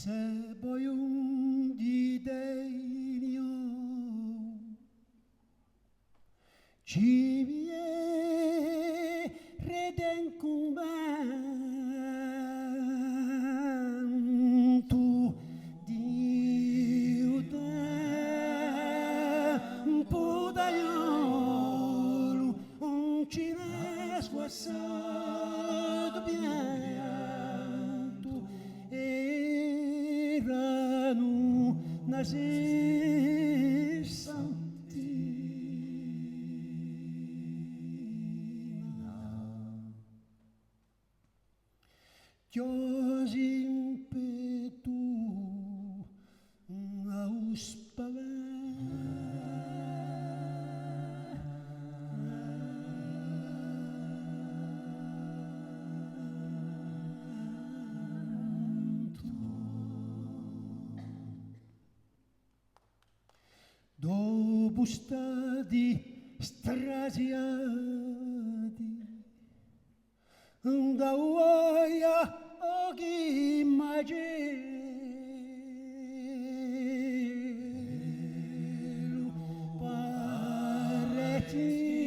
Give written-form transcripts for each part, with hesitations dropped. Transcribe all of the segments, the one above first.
se poi un di degno ci viene redencumentu Dio tempo d'aiolo un cinesco assato pianto erano nascer Dios impetu aus dopo stati strasiati da uaia occhi immagino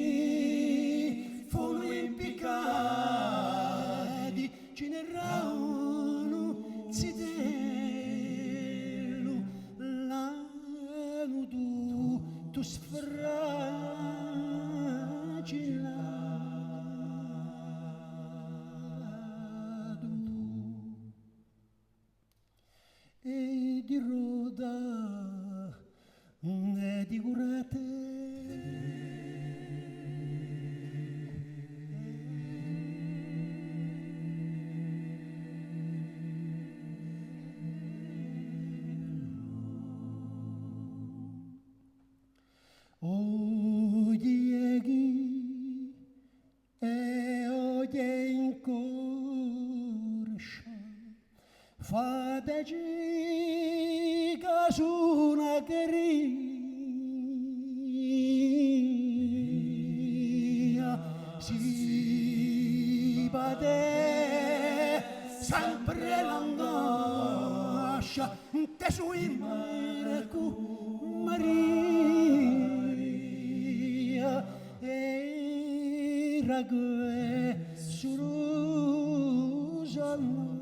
pareti furono impiccati ce n'erano zitello l'hanno tutto sfragilato e di roda e di curate Ojiegi e oje in corsa fateci caso una gria si bade sempre l'angoscia te sui marcu Maria e rague su Rosanna